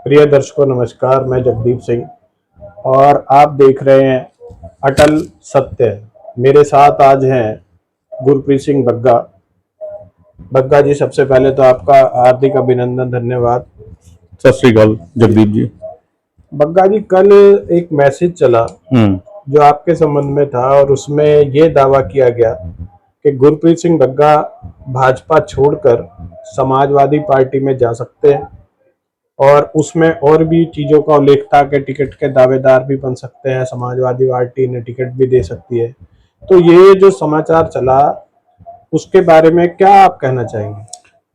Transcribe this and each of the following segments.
प्रिय दर्शकों नमस्कार, मैं जगदीप सिंह और आप देख रहे हैं अटल सत्य। मेरे साथ आज हैं गुरप्रीत सिंह बग्गा। बग्गा जी, सबसे पहले तो आपका हार्दिक अभिनंदन, धन्यवाद। सत श्री अकाल जगदीप जी। बग्गा जी, कल एक मैसेज चला जो आपके संबंध में था और उसमें ये दावा किया गया कि गुरप्रीत सिंह बग्गा भाजपा छोड़कर समाजवादी पार्टी में जा सकते हैं और उसमें और भी चीजों का उल्लेख था कि टिकट के दावेदार भी बन सकते हैं, समाजवादी पार्टी ने टिकट भी दे सकती है। तो ये जो समाचार चला उसके बारे में क्या आप कहना चाहेंगे?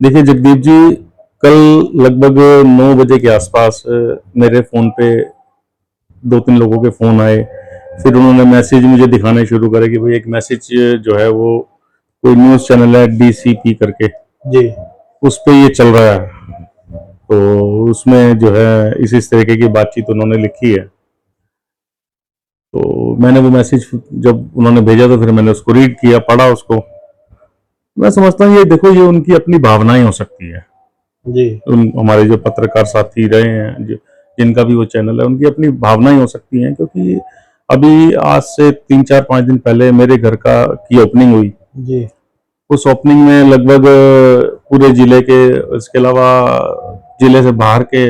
देखिए जगदीप जी, कल लगभग 9 बजे के आसपास मेरे फोन पे 2-3 लोगों के फोन आए। फिर उन्होंने मैसेज मुझे दिखाने शुरू करे कि भाई एक मैसेज जो है वो कोई न्यूज चैनल है DCP करके जी, उस पे ये चल रहा है। तो उसमें जो है इस तरीके की बातचीत उन्होंने लिखी है। तो मैंने वो मैसेज जब उन्होंने भेजा तो फिर मैंने उसको रीड किया, पढ़ा उसको। मैं समझता हूँ ये देखो, ये उनकी अपनी भावनाएं हो सकती है। जी, हमारे जो पत्रकार साथी रहे हैं, जिनका भी वो चैनल है, उनकी अपनी भावनाएं हो सकती हैं। क्योंकि अभी आज से 3-4-5 दिन पहले मेरे घर की ओपनिंग हुई। जी, उस ओपनिंग में लगभग पूरे जिले के, इसके अलावा जिले से बाहर के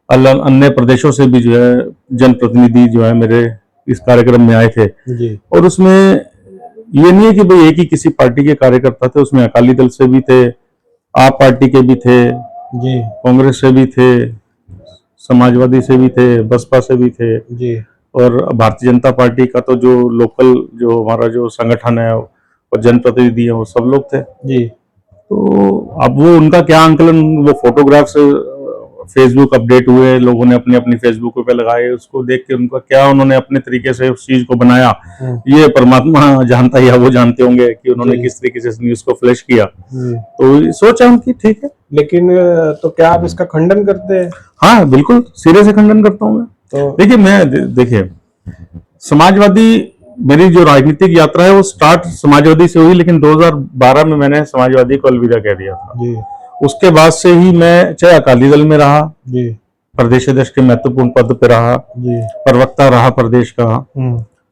अलग अन्य प्रदेशों से भी जो है जनप्रतिनिधि जो है मेरे इस कार्यक्रम में आए थे। जी, और उसमें ये नहीं है कि भाई एक ही किसी पार्टी के कार्यकर्ता थे, उसमें अकाली दल से भी थे, आप पार्टी के भी थे, जी, कांग्रेस से भी थे, समाजवादी से भी थे, बसपा से भी थे, जी, और भारतीय जनता पार्टी का तो जो लोकल जो हमारा जो संगठन है और जनप्रतिनिधि है वो सब लोग थे। जी। तो अब वो उनका क्या आंकलन, वो फोटोग्राफ्स फेसबुक अपडेट हुए, लोगों ने अपनी अपनी फेसबुक पे लगाए, उसको देख के उनका क्या उन्होंने अपने तरीके से उस चीज को बनाया, ये परमात्मा जानता है या वो जानते होंगे कि उन्होंने जी, किस तरीके से इस न्यूज को फ्लैश किया। जी। तो सोच है उनकी, ठीक है। लेकिन तो क्या आप इसका खंडन करते हैं? हाँ बिल्कुल, सिरे से खंडन करता हूँ मैं। तो देखिए देखिए, समाजवादी, मेरी जो राजनीतिक यात्रा है वो स्टार्ट समाजवादी से हुई, लेकिन 2012 में मैंने समाजवादी को अलविदा कह दिया था। जी, उसके बाद से ही मैं चाहे अकाली दल में रहा, जी, प्रदेश अध्यक्ष के महत्वपूर्ण पद पे रहा, जी, प्रवक्ता रहा प्रदेश का,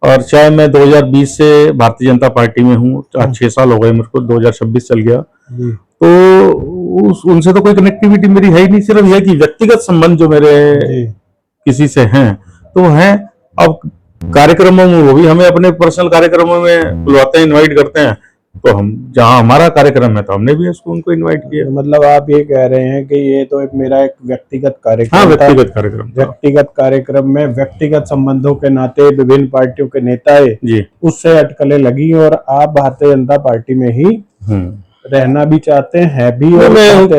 और चाहे मैं 2020 से भारतीय जनता पार्टी में हूँ, 6 साल हो गए मेरे को, 2026 चल गया। जी, तो उनसे तो कोई कनेक्टिविटी मेरी है ही नहीं, सिर्फ यह कि व्यक्तिगत संबंध जो मेरे जी, किसी से हैं तो वो हैं। अब कार्यक्रमों में वो भी हमें अपने पर्सनल कार्यक्रमों में बुलाते हैं, इनवाइट करते हैं, तो हम जहां हमारा कार्यक्रम है तो हमने भी उसको उनको इनवाइट किया। मतलब आप ये कह रहे हैं कि ये तो मेरा एक व्यक्तिगत हाँ, कार्यक्रम था। व्यक्तिगत कार्यक्रम था। व्यक्तिगत कार्यक्रम में व्यक्तिगत संबंधों के नाते विभिन्न पार्टियों के नेता जी, उससे अटकलें लगी और आप भारतीय जनता पार्टी में ही रहना भी चाहते हैं भी। और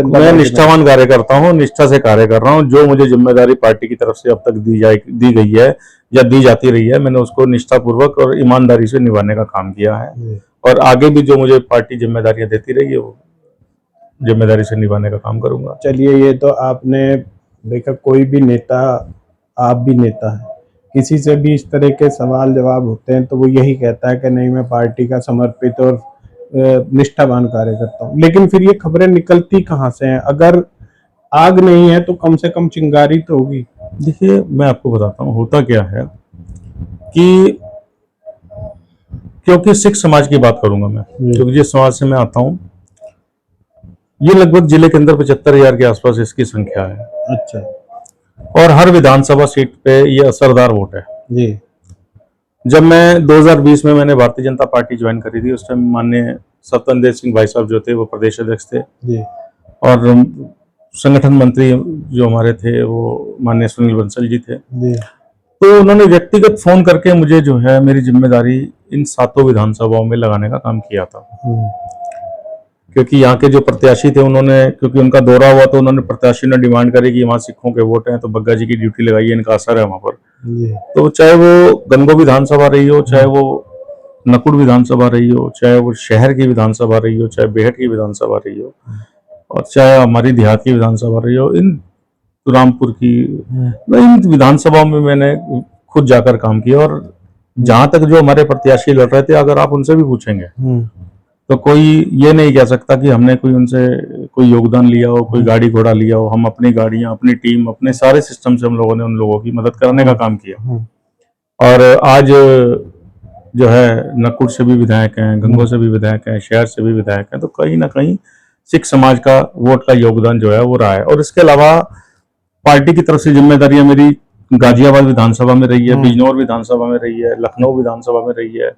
मैं निष्ठावान कार्य करता हूँ, निष्ठा से कार्य कर रहा हूँ। जो मुझे जिम्मेदारी पार्टी की तरफ से अब तक दी गई है या दी जाती रही है, मैंने उसको निष्ठापूर्वक और ईमानदारी से निभाने का काम किया है। और आगे भी जो मुझे पार्टी जिम्मेदारियां देती रही है वो जिम्मेदारी से निभाने का काम करूंगा। चलिए, ये तो आपने देखा, कोई भी नेता, आप भी नेता है, किसी से भी इस तरह के सवाल जवाब होते हैं तो वो यही कहता है कि नहीं, मैं पार्टी का समर्पित और निष्ठावान कार्य करता हूँ। लेकिन फिर ये खबरें निकलती कहाँ से हैं? अगर आग नहीं है तो कम से कम चिंगारी तो होगी। देखिए मैं आपको बताता हूँ होता क्या है कि, क्योंकि सिख समाज की बात करूंगा मैं, क्योंकि जिस समाज से मैं आता हूँ, ये लगभग जिले के अंदर 75,000 के आसपास इसकी संख्या है। अच्छा और हर विधानसभा सीट पे ये असरदार वोट है जी। जब मैं 2020 में मैंने भारतीय जनता पार्टी ज्वाइन करी थी, उस टाइम माननीय सत्येंद्र सिंह भाई साहब जो थे वो प्रदेश अध्यक्ष थे जी, और संगठन मंत्री जो हमारे थे वो माननीय सुनील बंसल जी थे। जी, तो उन्होंने व्यक्तिगत फोन करके मुझे जो है मेरी जिम्मेदारी इन 7 विधानसभाओं में लगाने का काम किया था। क्योंकि यहाँ के जो प्रत्याशी थे उन्होंने, क्योंकि उनका दौरा हुआ तो उन्होंने, प्रत्याशी ने डिमांड करी कि वहाँ सिखों के वोट हैं तो बग्गा जी की ड्यूटी लगाइए, इनका असर है वहां पर। तो चाहे वो गंगो विधानसभा रही हो, चाहे वो नकुड़ विधानसभा रही हो, चाहे वो शहर की विधानसभा रही हो, चाहे बेहट की विधानसभा रही हो, और चाहे हमारी देहात की विधानसभा रही हो, इन रामपुर की, इन विधानसभाओं में मैंने खुद जाकर काम किया। और जहां तक जो हमारे प्रत्याशी लड़ रहे थे, अगर आप उनसे भी पूछेंगे तो कोई ये नहीं कह सकता कि हमने कोई उनसे कोई योगदान लिया हो, कोई गाड़ी घोड़ा लिया हो। हम अपनी गाड़ियां, अपनी टीम, अपने सारे सिस्टम से हम लोगों ने उन लोगों की मदद करने का काम किया। और आज जो है नकुड़ से भी विधायक हैं, गंगो से भी विधायक हैं, शहर से भी विधायक हैं, तो कहीं ना कहीं सिख समाज का वोट का योगदान जो है वो रहा है। और इसके अलावा पार्टी की तरफ से जिम्मेदारियां मेरी गाजियाबाद विधानसभा में रही है, बिजनौर विधानसभा में रही है, लखनऊ विधानसभा में रही है,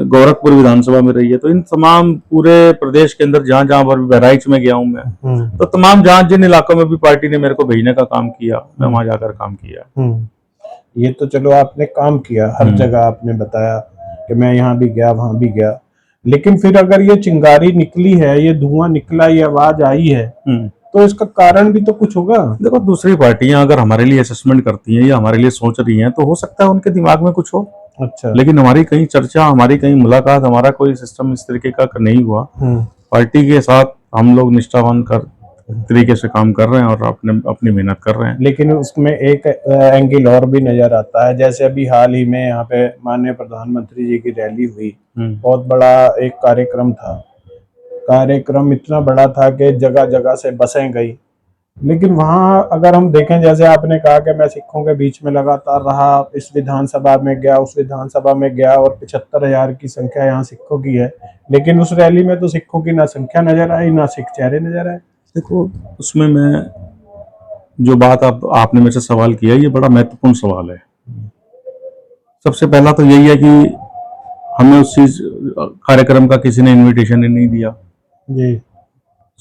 गोरखपुर विधानसभा में रही है। तो इन तमाम पूरे प्रदेश के अंदर जहां जहां पर बहराइच में गया हूं मैं, तो तमाम जहां जिन इलाकों में भी पार्टी ने मेरे को भेजने का काम किया, मैं वहां जाकर काम किया। ये तो चलो आपने काम किया, हर जगह आपने बताया कि मैं यहाँ भी गया वहां भी गया, लेकिन फिर अगर ये चिंगारी निकली है, ये धुआं निकला, ये आवाज आई है, तो इसका कारण भी तो कुछ होगा। देखो, दूसरी पार्टियां अगर हमारे लिए असेसमेंट करती हैं या हमारे लिए सोच रही हैं, तो हो सकता है उनके दिमाग में कुछ हो। अच्छा। लेकिन हमारी कहीं चर्चा, हमारी कहीं मुलाकात, हमारा कोई सिस्टम इस तरीके का नहीं हुआ। पार्टी के साथ हम लोग निष्ठावान तरीके से काम कर रहे हैं और अपनी मेहनत कर रहे हैं। लेकिन उसमें एक एंगल और भी नजर आता है, जैसे अभी हाल ही में यहाँ पे माननीय प्रधानमंत्री जी की रैली हुई, बहुत बड़ा एक कार्यक्रम था। कार्यक्रम इतना बड़ा था कि जगह जगह से बसें गई, लेकिन वहां अगर हम देखें, जैसे आपने कहा कि मैं सिखों के बीच में लगातार रहा, इस विधानसभा में गया, उस विधानसभा में गया, और 75,000 की संख्या यहाँ सिखों की है, लेकिन उस रैली में तो सिखों की ना संख्या नजर आई, ना सिख चेहरे नजर आए। देखो, उसमें मैं जो बात आपने मेरे से सवाल किया, ये बड़ा महत्वपूर्ण सवाल है। सबसे पहला तो यही है कि हमें उस चीज कार्यक्रम का किसी ने इनविटेशन ही नहीं दिया जी।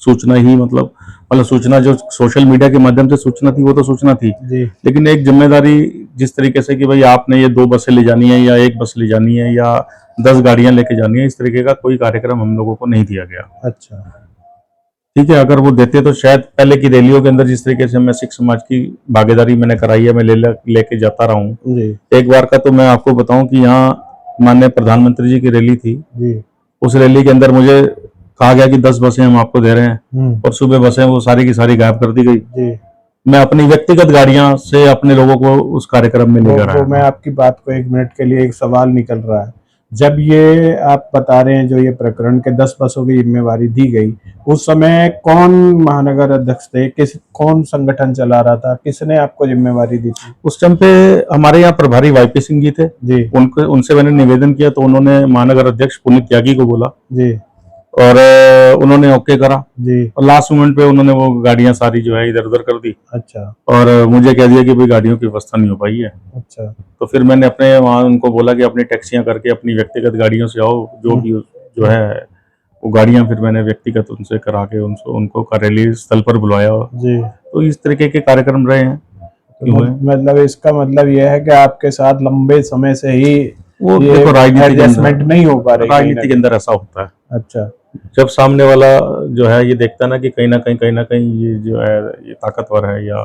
सूचना ही मतलब सूचना जो सोशल मीडिया के माध्यम से सूचना थी, वो तो सूचना थी जी। लेकिन एक जिम्मेदारी जिस तरीके से कि भाई आपने ये 2 बसें ले जानी है या 1 बस ले जानी है या 10 गाड़ियां लेके जानी है, इस तरीके का कोई कार्यक्रम हम लोगों को नहीं दिया गया। अच्छा, ठीक है, अगर वो देते तो शायद पहले की रैलियों के अंदर जिस तरीके से मैं सिख समाज की भागीदारी मैंने कराई है, मैं लेके जाता रहा हूँ। एक बार का तो मैं आपको बताऊं कि यहाँ माननीय प्रधानमंत्री जी की रैली थी जी। उस रैली के अंदर मुझे कहा गया कि 10 बसें हम आपको दे रहे हैं और सुबह बसें वो सारी की सारी गायब कर दी गई। जी। मैं अपनी व्यक्तिगत गाड़ियां से अपने लोगों को उस कार्यक्रम में लेकर आया। मैं आपकी बात को 1 मिनट के लिए, एक सवाल निकल रहा है, जब ये आप बता रहे हैं जो ये प्रकरण के 10 बसों की जिम्मेवारी दी गई, उस समय कौन महानगर अध्यक्ष थे, कौन संगठन चला रहा था, किसने आपको जिम्मेवारी दी थी? उस टाइम पे हमारे यहाँ प्रभारी वाईपी सिंह जी थे जी। उनसे मैंने निवेदन किया तो उन्होंने महानगर अध्यक्ष पुनीत त्यागी को बोला जी, और उन्होंने ओके करा जी। और लास्ट मोमेंट पे उन्होंने वो गाड़ियां सारी जो है इधर उधर कर दी। अच्छा। और मुझे कह दिया कि भाई गाड़ियों की व्यवस्था नहीं हो पाई है। अच्छा। तो फिर मैंने अपने वहां उनको बोला कि अपनी टैक्सियां करके अपनी व्यक्तिगत गाड़ियों से आओ, जो भी जो है वो गाड़ियां फिर मैंने व्यक्तिगत उनसे करा के उनको कार्यालय स्थल पर बुलाया जी। तो इस तरीके के कार्यक्रम रहे हैं। मतलब इसका मतलब यह है कि आपके साथ लंबे समय से ही वो देखो एडजस्टमेंट नहीं हो पा रही, राजनीति के अंदर ऐसा होता है। अच्छा। जब सामने वाला जो है ये देखता है ना कि कहीं ना कहीं ये जो है ये ताकतवर है या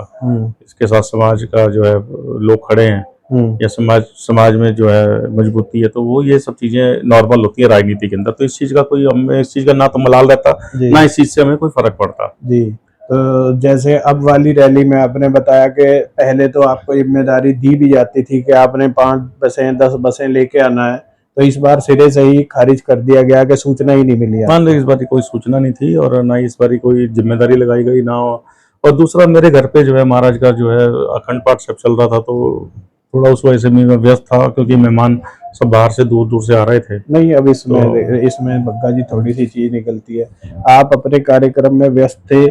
इसके साथ समाज का जो है लोग खड़े हैं या समाज में जो है मजबूती है, तो वो ये सब चीजें नॉर्मल होती है राजनीति के अंदर। तो इस चीज का कोई हमें इस चीज का ना तो मलाल रहता ना इस चीज से हमें कोई फर्क पड़ता। जी। तो जैसे अब वाली रैली में आपने बताया कि पहले तो आपको जिम्मेदारी दी भी जाती थी कि आपने 5 बसें 10 बसें लेके आना है, तो इस बार सिरे से ही खारिज कर दिया गया कि सूचना ही नहीं मिली। मान लो इस बार कोई सूचना नहीं थी और ना इस बार कोई जिम्मेदारी लगाई गई ना। और दूसरा मेरे घर पे जो है महाराज का जो है अखंड पाठ सब चल रहा था, तो थोड़ा उस वजह से मैं व्यस्त था क्योंकि मेहमान सब बाहर से दूर दूर से आ रहे थे। नहीं, अब इसमें बग्गा जी थोड़ी सी चीज निकलती है, आप अपने कार्यक्रम में व्यस्त थे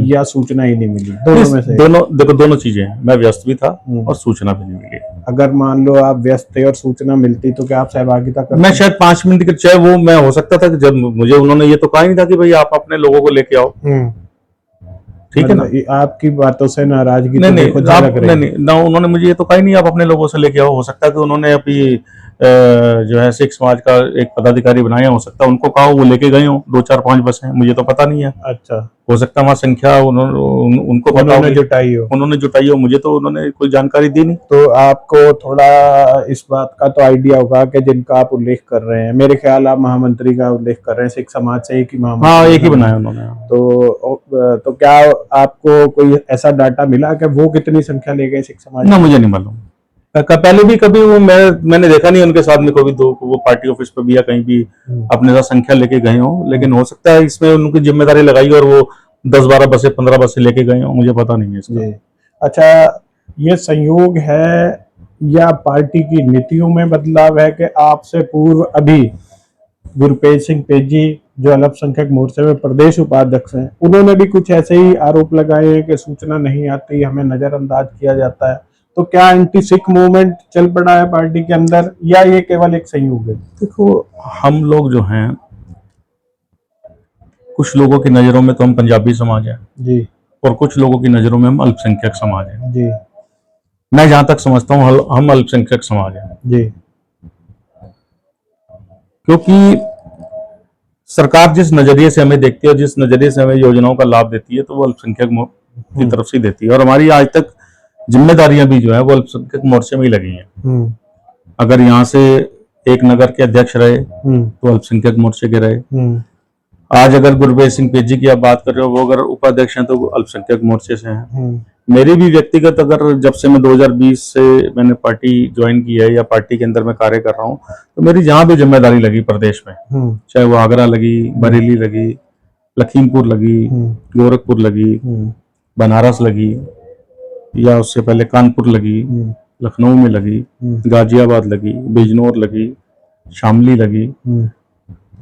या सूचना ही नहीं मिली? दोनों में से देखो दोनों चीजें, मैं व्यस्त भी था और सूचना भी नहीं मिली। अगर मान लो आप व्यस्त थे और सूचना मिलती तो क्या आप सहभागिता करते? मैं शायद 5 मिनट की चाहे वो मैं हो सकता था कि जब मुझे उन्होंने ये तो कहा ही नहीं था कि भाई आप अपने लोगों को लेके आओ। ठीक है ना, आपकी बातों से नाराजगी नहीं उन्होंने मुझे ये तो कहा ही नहीं आप अपने लोगों से लेके आओ। हो सकता है कि उन्होंने अभी जो है सिख समाज का एक पदाधिकारी बनाया, हो सकता है उनको कहा वो लेके गए हो 2 4 5 बसें, मुझे तो पता नहीं है। अच्छा, हो सकता है वहाँ संख्या उनको पता उन्होंने जुटाई हो, मुझे तो उन्होंने कोई जानकारी दी नहीं। तो आपको थोड़ा इस बात का तो आइडिया होगा कि जिनका आप उल्लेख कर रहे हैं, मेरे ख्याल आप महामंत्री का उल्लेख कर रहे हैं, सिख समाज से एक ही महामंत्री। हाँ, एक ही बनाया उन्होंने। तो क्या आपको कोई ऐसा डाटा मिला कि वो कितनी संख्या ले गए सिख समाज? ना, मुझे नहीं मालूम। पहले भी कभी मैंने देखा नहीं उनके साथ में कभी दो वो पार्टी ऑफिस पे भी या कहीं भी अपने साथ संख्या लेके गए हो, लेकिन हो सकता है इसमें उनकी जिम्मेदारी लगाई और वो 10-12 बसें 15 बसें लेके गए हो, मुझे पता नहीं है इसका। अच्छा, ये संयोग है या पार्टी की नीतियों में बदलाव है कि आपसे पूर्व अभी गुरप्रीत सिंह पेजी जो अल्पसंख्यक मोर्चे में प्रदेश उपाध्यक्ष हैं, उन्होंने भी कुछ ऐसे ही आरोप लगाए हैं कि सूचना नहीं आती, हमें नजरअंदाज किया जाता है। तो क्या एंटी सिख मूवमेंट चल पड़ा है पार्टी के अंदर या ये केवल एक संयोग है? देखो, हम लोग जो हैं, कुछ लोगों की नजरों में तो हम पंजाबी समाज हैं जी, और कुछ लोगों की नजरों में हम अल्पसंख्यक समाज हैं जी, मैं जहां तक समझता हूं हम अल्पसंख्यक समाज हैं, जी, क्योंकि सरकार जिस नजरिए से हमें देखती है और जिस नजरिए से हमें योजनाओं का लाभ देती है तो वो अल्पसंख्यक की तरफ से देती है, और हमारी आज तक जिम्मेदारियां भी जो है वो अल्पसंख्यक मोर्चे में ही लगी हैं। अगर यहाँ से एक नगर के अध्यक्ष रहे तो अल्पसंख्यक मोर्चे के रहे। आज अगर गुरप्रीत सिंह पेजी की आप बात कर रहे हो, वो अगर उपाध्यक्ष हैं तो वो अल्पसंख्यक मोर्चे से हैं। मेरी भी व्यक्तिगत, अगर जब से मैं 2020 से मैंने पार्टी ज्वाइन की है या पार्टी के अंदर मैं कार्य कर रहा हूँ, तो मेरी जहां भी जिम्मेदारी लगी प्रदेश में, चाहे वो आगरा लगी, बरेली लगी, लखीमपुर लगी, गोरखपुर लगी, बनारस लगी, या उससे पहले कानपुर लगी, लखनऊ में लगी, गाजियाबाद लगी, बिजनौर लगी, शामली लगी,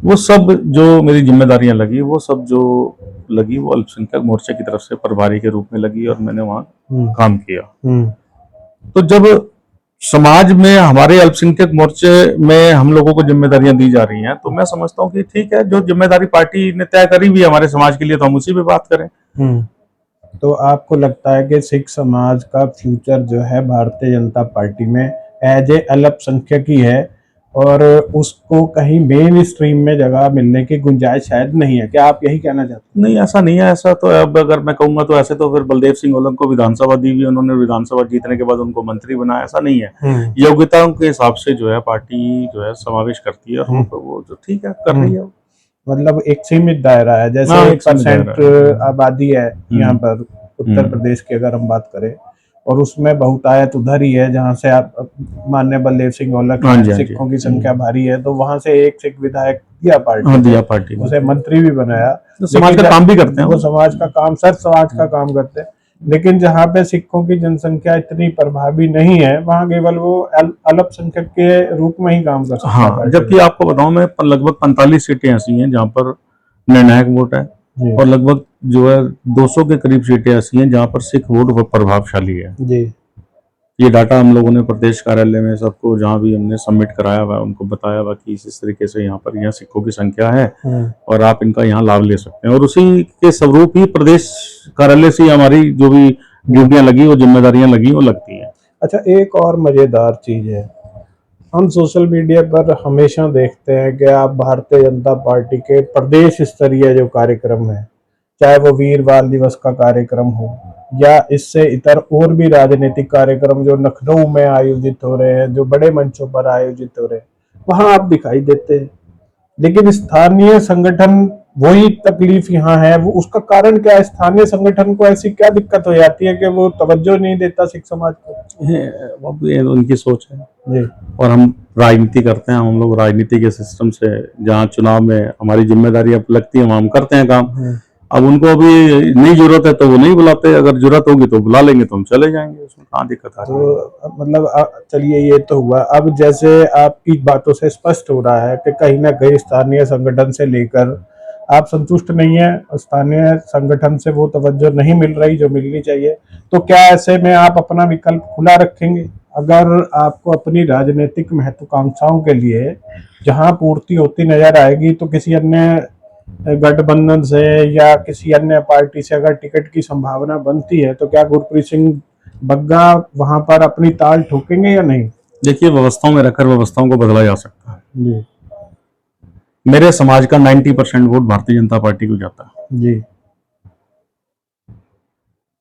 वो सब जो मेरी जिम्मेदारियां लगी, वो सब जो लगी वो अल्पसंख्यक मोर्चे की तरफ से प्रभारी के रूप में लगी और मैंने वहां काम किया। तो जब समाज में हमारे अल्पसंख्यक मोर्चे में हम लोगों को जिम्मेदारियां दी जा रही हैं, तो मैं समझता हूँ कि ठीक है, जो जिम्मेदारी पार्टी ने तय करी हुई है हमारे समाज के लिए, तो हम उसी पे बात करें। तो आपको लगता है कि सिख समाज का फ्यूचर जो है भारतीय जनता पार्टी में एज ए अल्पसंख्यक ही है और उसको कहीं मेन स्ट्रीम में जगह मिलने की गुंजाइश शायद नहीं है? क्या आप यही कहना चाहते हैं? नहीं, ऐसा नहीं है। ऐसा तो अब अगर मैं कहूंगा तो ऐसे तो फिर बलदेव सिंह ओलम को विधानसभा दी हुई, उन्होंने विधानसभा जीतने के बाद उनको मंत्री बनाया, ऐसा नहीं है। योग्यताओं के हिसाब से जो है पार्टी जो है समावेश करती है और वो जो ठीक है कर रही है। मतलब एक सीमित दायरा है, जैसे 1% आबादी है यहाँ पर उत्तर प्रदेश की अगर हम बात करें, और उसमें बहुतायत उधर ही है जहाँ से आप माननीय बलदेव सिंह ओलक सिखों की संख्या भारी है, तो वहां से एक सिख विधायक दिया पार्टी, उसे मंत्री भी बनाया। तो समाज का काम भी करते हैं, वो समाज का काम, सर समाज का काम करते हैं। लेकिन जहाँ पे सिखों की जनसंख्या इतनी प्रभावी नहीं है, वहाँ केवल वो अल्पसंख्यक के रूप में ही काम कर सकते हैं। हाँ, जबकि आपको बताऊं मैं, लगभग 45 सीटें ऐसी हैं जहाँ पर निर्णायक वोट है और लगभग जो है 200 के करीब सीटें ऐसी हैं जहाँ पर सिख वोट प्रभावशाली है जी। ये डाटा हम लोगों ने प्रदेश कार्यालय में सबको जहाँ भी हमने सबमिट कराया हुआ उनको बताया हुआ कि इस तरीके से यहाँ सिखों की संख्या है और आप इनका यहाँ लाभ ले सकते हैं, और उसी के स्वरूप ही प्रदेश कार्यालय से हमारी जो भी ड्यूटियां लगी, वो जिम्मेदारियां लगी, वो लगती है। अच्छा, एक और मजेदार चीज है, हम सोशल मीडिया पर हमेशा देखते हैं कि आप भारतीय जनता पार्टी के प्रदेश स्तरीय जो कार्यक्रम है, चाहे वो वीर बाल दिवस का कार्यक्रम हो या इससे इतर और भी राजनीतिक कार्यक्रम जो लखनऊ में आयोजित हो रहे हैं, जो बड़े मंचों पर आयोजित हो रहे हैं, वहां आप दिखाई देते हैं। लेकिन स्थानीय संगठन, वही तकलीफ यहाँ है, वो उसका कारण क्या है? स्थानीय संगठन को ऐसी क्या दिक्कत हो जाती है कि वो तवज्जो नहीं देता सिख समाज को? ये उनकी सोच है जी। और हम राजनीति करते हैं, हम लोग राजनीति के सिस्टम से, जहाँ चुनाव में हमारी जिम्मेदारी अब लगती है वहां हम करते हैं काम। अब उनको अभी नहीं जरूरत है तो वो नहीं बुलाते, अगर जरूरत होगी तो बुला लेंगे तो हम चले जाएंगे, उसमें कहाँ दिक्कत आ रही है। तो मतलब चलिए, ये तो हुआ। अब जैसे आपकी बातों से स्पष्ट हो रहा है कि कहीं ना कहीं स्थानीय संगठन से लेकर आप संतुष्ट नहीं है, स्थानीय संगठन से वो तवज्जो नहीं मिल रही जो मिलनी चाहिए। तो क्या ऐसे में आप अपना विकल्प खुला रखेंगे? अगर आपको अपनी राजनीतिक महत्वाकांक्षाओं के लिए जहां पूर्ति होती नजर आएगी, तो किसी अन्य गठबंधन से या किसी अन्य पार्टी से अगर टिकट की संभावना बनती है, तो क्या गुरप्रीत सिंह बग्गा वहां पर अपनी ताल ठोकेंगे या नहीं? देखिए, व्यवस्थाओं में रखकर व्यवस्थाओं को बदला जा सकता है जी। मेरे समाज का 90% वोट भारतीय जनता पार्टी को जाता है जी।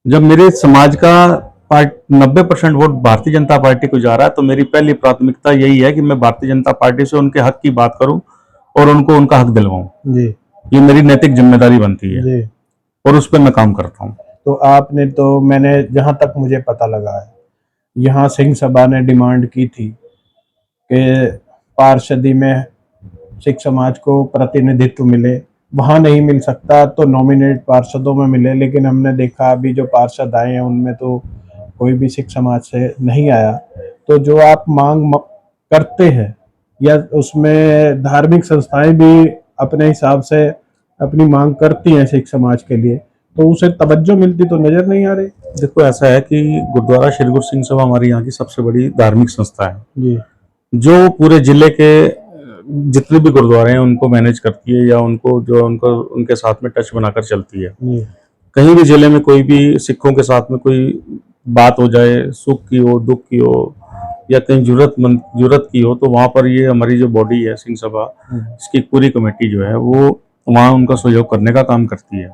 जब मेरे समाज का 90% वोट भारतीय जनता पार्टी को जा रहा है, तो मेरी पहली प्राथमिकता यही है कि मैं भारतीय जनता पार्टी से उनके हक की बात करूं और उनको उनका हक दिलवाऊं जी। ये मेरी नैतिक जिम्मेदारी बनती है जी। और उस पर मैं काम करता हूं। तो आपने तो, मैंने जहां तक मुझे पता लगा है, यहाँ सिंह सभा ने डिमांड की थी कि पार्षदी में सिख समाज को प्रतिनिधित्व मिले, वहाँ नहीं मिल सकता तो नॉमिनेट पार्षदों में मिले, लेकिन हमने देखा अभी जो पार्षद आए हैं उनमें तो कोई भी सिख समाज से नहीं आया। तो जो आप मांग करते हैं या उसमें धार्मिक संस्थाएं भी अपने हिसाब से अपनी मांग करती हैं सिख समाज के लिए, तो उसे तवज्जो मिलती तो नजर नहीं आ रही। देखो ऐसा है कि गुरुद्वारा श्री गुरु सिंह सभा हमारी यहाँ की सबसे बड़ी धार्मिक संस्था है जी, जो पूरे जिले के जितने भी गुरुद्वारे हैं उनको मैनेज करती है या उनको जो उनको उनके साथ में टच बनाकर चलती है। जी, कहीं भी जिले में कोई भी सिखों के साथ में कोई बात हो जाए, सुख की हो, दुख की हो या कहीं जरूरत की हो, तो वहां पर ये हमारी जो बॉडी है सिंह सभा, इसकी पूरी कमेटी जो है वो वहां उनका सहयोग करने का काम करती है।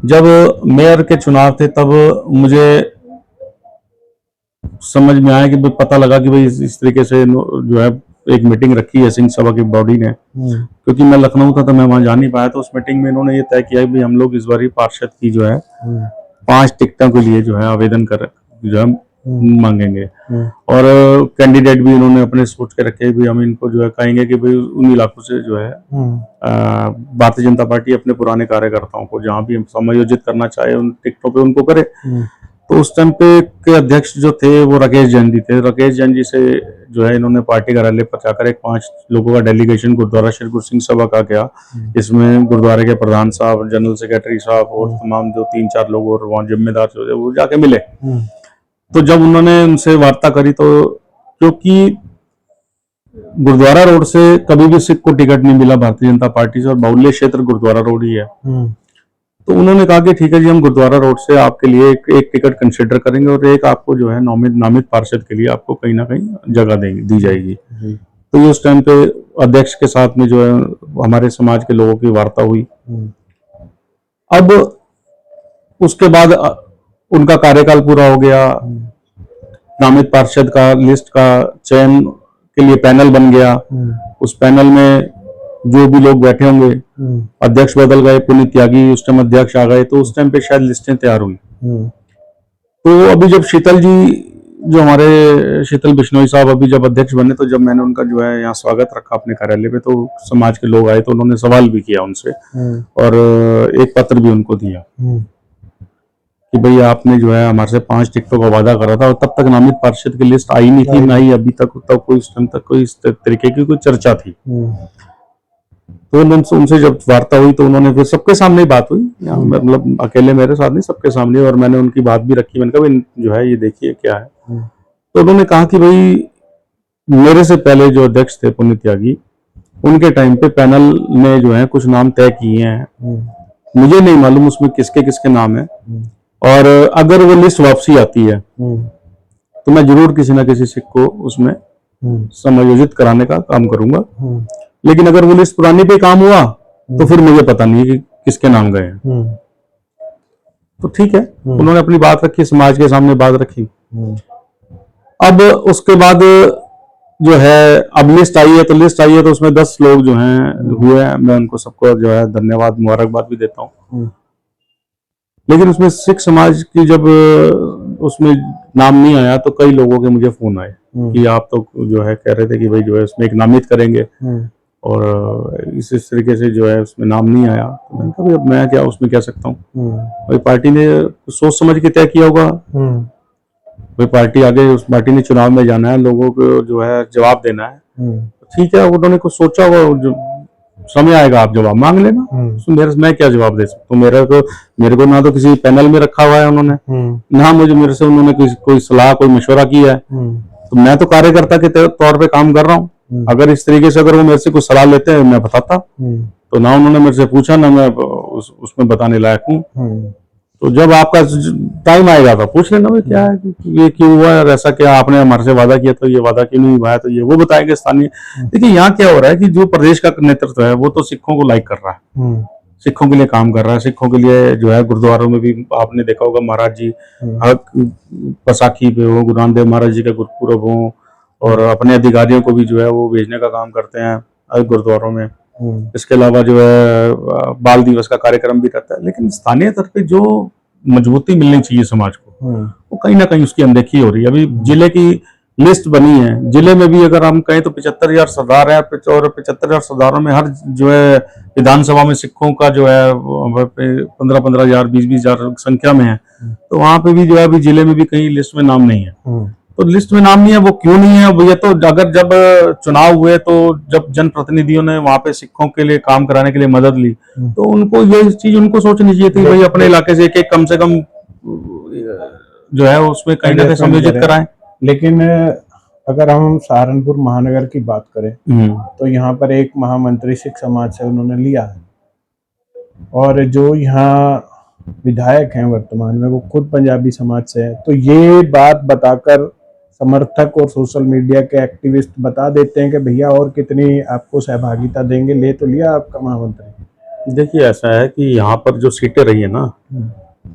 जब मेयर के चुनाव थे तब मुझे समझ में आया कि भाई पता लगा कि भाई इस तरीके से जो है एक मीटिंग रखी है सिंह सभा की बॉडी ने, क्योंकि मैं लखनऊ था तो मैं वहां जा नहीं पाया। तो उस मीटिंग में इन्होंने ये तय किया कि भाई हम लोग इस बार पार्षद की जो है 5 टिकटों के लिए जो है आवेदन कर जो है मांगेंगे और कैंडिडेट भी इन्होंने अपने सोच के रखे भी हम इनको जो है कहेंगे कि भाई उन इलाकों से जो है भारतीय जनता पार्टी अपने पुराने कार्यकर्ताओं को जहां भी समायोजित करना चाहे उन टिकटों पे उनको करे। तो उस टाइम पे के अध्यक्ष जो थे वो राकेश जैन जी थे। राकेश जैन जी से जो है इन्होंने पार्टी कार्यालय पर जाकर एक 5 लोगों का डेलीगेशन गुरुद्वारा श्री गुरु सिंह सभा का किया। इसमें गुरुद्वारे के प्रधान साहब, जनरल सेक्रेटरी साहब और तमाम जो 3-4 लोग और वहाँ जिम्मेदार जो थे वो जाके मिले। तो जब उन्होंने उनसे वार्ता करी तो क्योंकि गुरुद्वारा रोड से कभी भी सिख को टिकट नहीं मिला भारतीय जनता पार्टी से और बाहुल्य क्षेत्र गुरुद्वारा रोड ही है, तो उन्होंने कहा कि ठीक है जी हम गुरुद्वारा रोड से आपके लिए एक टिकट कंसिडर करेंगे और एक आपको जो है नामित पार्षद के लिए आपको कहीं ना कहीं जगह दी जाएगी। तो ये उस टाइम पे अध्यक्ष के साथ में जो है हमारे समाज के लोगों की वार्ता हुई। अब उसके बाद उनका कार्यकाल पूरा हो गया, नामित पार्षद का लिस्ट का चयन के लिए पैनल बन गया। उस पैनल में जो भी लोग बैठे होंगे, अध्यक्ष बदल गए, पुनीत त्यागी उस टाइम अध्यक्ष आ गए, तो उस टाइम पे शायद लिस्टें तैयार हुई। तो अभी जब शीतल जी जो हमारे शीतल बिश्नोई साहब अभी जब अध्यक्ष बने, तो जब मैंने उनका जो है यहाँ स्वागत रखा अपने कार्यालय पे, तो समाज के लोग आए तो उन्होंने सवाल भी किया उनसे और एक पत्र भी उनको दिया कि भाई आपने जो है हमारे से 5 टिकटों का वादा करा था और तब तक नामित पार्षद की लिस्ट आई नहीं थी, ना ही अभी तक कोई उस टाइम तक कोई इस तरीके की कोई चर्चा थी। तो उनसे जब वार्ता हुई तो उन्होंने फिर सबके सामने ही बात हुई, मतलब अकेले मेरे साथ नहीं, सबके सामने, और मैंने उनकी बात भी रखी। मैंने कहा भाई जो है ये देखिए क्या है। तो उन्होंने कहा कि भाई मेरे से पहले जो अध्यक्ष थे पुनीत त्यागी, उनके टाइम पे पैनल ने जो है कुछ नाम तय किए हैं, मुझे नहीं मालूम उसमें किसके किसके नाम है, और अगर वो लिस्ट वापसी आती है तो मैं जरूर किसी ना किसी सिख को उसमें समायोजित कराने का काम करूंगा। लेकिन अगर वो लिस्ट पुरानी पे काम हुआ तो फिर मुझे पता नहीं कि किसके नाम गए हैं। तो ठीक है, उन्होंने अपनी बात रखी, समाज के सामने बात रखी। अब उसके बाद जो है अब लिस्ट आई है, तो उसमें 10 लोग जो हैं हुए हैं। मैं उनको सबको जो है धन्यवाद मुबारकबाद भी देता हूँ। लेकिन उसमें सिख समाज की जब उसमें नाम नहीं आया तो कई लोगों के मुझे फोन आए कि आप तो जो है कह रहे थे कि भाई जो है उसमें एक नामित करेंगे और इस तरीके से जो है उसमें नाम नहीं आया। तो मैंने कहा भाई मैं क्या उसमें कह सकता हूँ, भाई पार्टी ने सोच समझ के तय किया होगा। भाई पार्टी आगे, उस पार्टी ने चुनाव में जाना है, लोगों को जो है जवाब देना है, ठीक है, उन्होंने कुछ सोचा होगा, समय आएगा आप जवाब मांग लेना। मैं क्या जवाब दे सकता हूँ, मेरे को ना तो किसी पैनल में रखा हुआ है उन्होंने, ना मेरे से उन्होंने कोई सलाह कोई मशवरा किया है। तो मैं तो कार्यकर्ता के तौर पे काम कर रहा हूँ। अगर इस तरीके से अगर वो मेरे से कुछ सलाह लेते हैं मैं बताता, तो ना उन्होंने मेरे से पूछा, ना मैं उसमें बताने लायक हूँ। तो जब आपका टाइम आएगा तो पूछ लेना भाई क्या है, ये क्यों हुआ है, ऐसा क्या आपने हमारे से वादा किया, तो ये वादा क्यों नहीं हुआ है, तो ये वो बताएंगे स्थानीय। देखिए यहाँ क्या हो रहा है कि जो प्रदेश का नेतृत्व है वो तो सिखों को लाइक कर रहा है, सिखों के लिए काम कर रहा है, सिखों के लिए जो है गुरुद्वारों में भी आपने देखा होगा महाराज जी बैसाखी पे हो, गुरु नानक देव महाराज जी का गुरुपुरब हो, और अपने अधिकारियों को भी जो है वो भेजने का काम करते हैं गुरुद्वारों में। इसके अलावा जो है बाल दिवस का कार्यक्रम भी करता है। लेकिन स्थानीय स्तर पे जो मजबूती मिलनी चाहिए समाज को, वो कहीं ना कहीं उसकी अनदेखी हो रही है। अभी जिले की लिस्ट बनी है, जिले में भी अगर हम कहें तो 75,000 सरदार है, और 75,000 सरदारों में हर जो है विधानसभा में सिखों का जो है 15,000 20,000 संख्या में है। तो वहां पे भी जो है अभी जिले में भी कहीं लिस्ट में नाम नहीं है। तो लिस्ट में नाम नहीं है, वो क्यों नहीं है? ये तो अगर जब चुनाव हुए तो जब जनप्रतिनिधियों ने वहां पे सिखों के लिए काम कराने के लिए मदद ली, तो उनको ये चीज उनको सोचनी चाहिए थी भाई अपने इलाके से एक कम से कम जो है उसमें कहीं ना कहीं समायोजित कराएं। लेकिन अगर हम सहारनपुर महानगर की बात करें तो यहाँ पर एक महामंत्री सिख समाज से उन्होंने लिया है, और जो यहाँ विधायक हैं वर्तमान में वो खुद पंजाबी समाज से है। तो ये बात बताकर समर्थक और सोशल मीडिया के एक्टिविस्ट बता देते हैं कि भैया और कितनी आपको सहभागिता देंगे, ले तो लिया आपका महामंत्री। देखिए ऐसा है कि यहाँ पर जो सीटें रही है ना,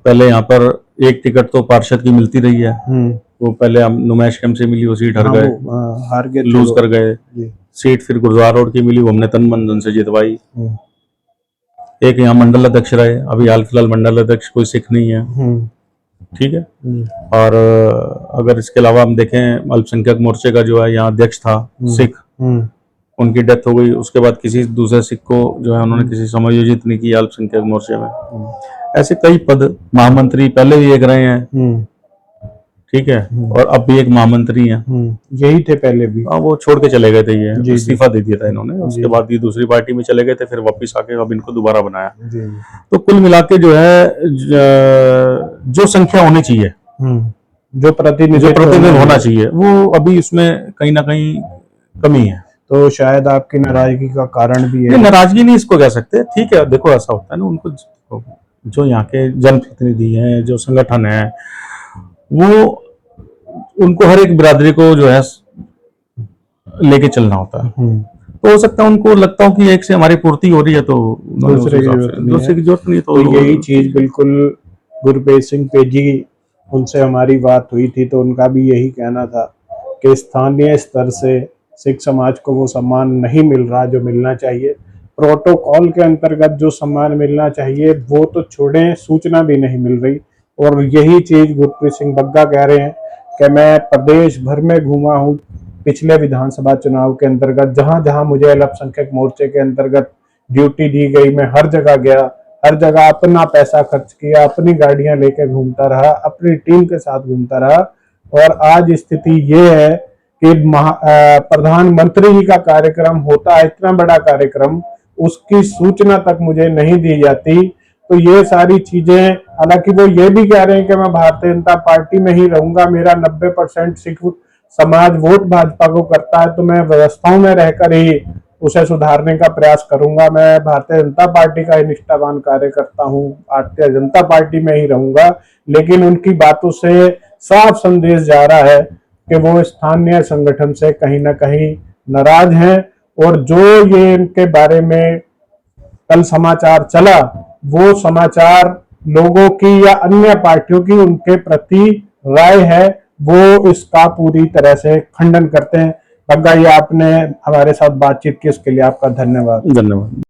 पहले यहाँ पर एक टिकट तो पार्षद की मिलती रही है, वो पहले हम नुमाइश कैंप से मिली, वो सीट हार गए, लूज कर गए। सीट फिर गुरुद्वारा रोड की मिली, वो हमने तन मन धन से जितवाई। एक यहाँ मंडल अध्यक्ष रहे, अभी हाल फिलहाल मंडल अध्यक्ष कोई सिख नहीं है, ठीक है। और अगर इसके अलावा हम देखें अल्पसंख्यक मोर्चे का जो है यहाँ अध्यक्ष था सिख, उनकी डेथ हो गई, उसके बाद किसी दूसरे सिख को जो है उन्होंने किसी समायोजित नहीं किया अल्पसंख्यक मोर्चे में। ऐसे कई पद, महामंत्री पहले भी एक रहे हैं, ठीक है, और अब भी एक महामंत्री हैं, यही थे पहले भी। वो छोड़ के चले गए थे, ये इस्तीफा दे दिया था इन्होंने, उसके बाद ये दूसरी पार्टी में चले गए थे, फिर वापस आके अब इनको दोबारा बनाया। तो कुल मिला के जो है जो संख्या होनी चाहिए, जो प्रतिनिधि होना चाहिए, वो अभी उसमें कहीं ना कहीं कमी है। तो शायद आपकी नाराजगी का कारण भी है। नाराजगी नहीं इसको कह सकते, ठीक है। देखो ऐसा होता है ना, उनको जो यहाँ के जनप्रतिनिधि हैं, जो संगठन है, वो उनको हर एक बिरादरी को जो है लेके चलना होता है। तो हो सकता है उनको लगता हो कि एक से हमारी पूर्ति हो रही है तो दूसरे की जरूरत नहीं। तो यही चीज बिल्कुल गुरप्रीत सिंह पेजी, उनसे हमारी बात हुई थी तो उनका भी यही कहना था कि स्थानीय स्तर से सिख समाज को वो सम्मान नहीं मिल रहा जो मिलना चाहिए। प्रोटोकॉल के अंतर्गत जो सम्मान मिलना चाहिए वो तो छोड़ें, सूचना भी नहीं मिल रही। और यही चीज गुरप्रीत सिंह बग्गा कह रहे हैं कि मैं प्रदेश भर में घूमा हूँ पिछले विधानसभा चुनाव के अंतर्गत, जहां जहां मुझे अल्पसंख्यक मोर्चे के अंतर्गत ड्यूटी दी गई, मैं हर जगह गया, हर जगह अपना पैसा खर्च किया, अपनी गाड़ियां लेकर घूमता रहा, अपनी टीम के साथ घूमता रहा। और आज स्थिति ये है कि प्रधानमंत्री जी का कार्यक्रम होता है, इतना बड़ा कार्यक्रम, उसकी सूचना तक मुझे नहीं दी जाती। तो ये सारी चीजें, हालांकि वो ये भी कह रहे हैं कि मैं भारतीय जनता पार्टी में ही रहूंगा, मेरा 90% सिख समाज वोट भाजपा को करता है, तो मैं व्यवस्थाओं में रहकर ही उसे सुधारने का प्रयास करूंगा, मैं भारतीय जनता पार्टी का ही निष्ठावान कार्यकर्ता हूं, भारतीय जनता पार्टी में ही रहूंगा। लेकिन उनकी बातों से साफ संदेश जा रहा है कि वो स्थानीय संगठन से कहीं ना कहीं नाराज हैं, और जो ये इनके बारे में कल समाचार चला, वो समाचार लोगों की या अन्य पार्टियों की उनके प्रति राय है, वो इसका पूरी तरह से खंडन करते हैं। बग्गा, ये आपने हमारे साथ बातचीत की, इसके लिए आपका धन्यवाद।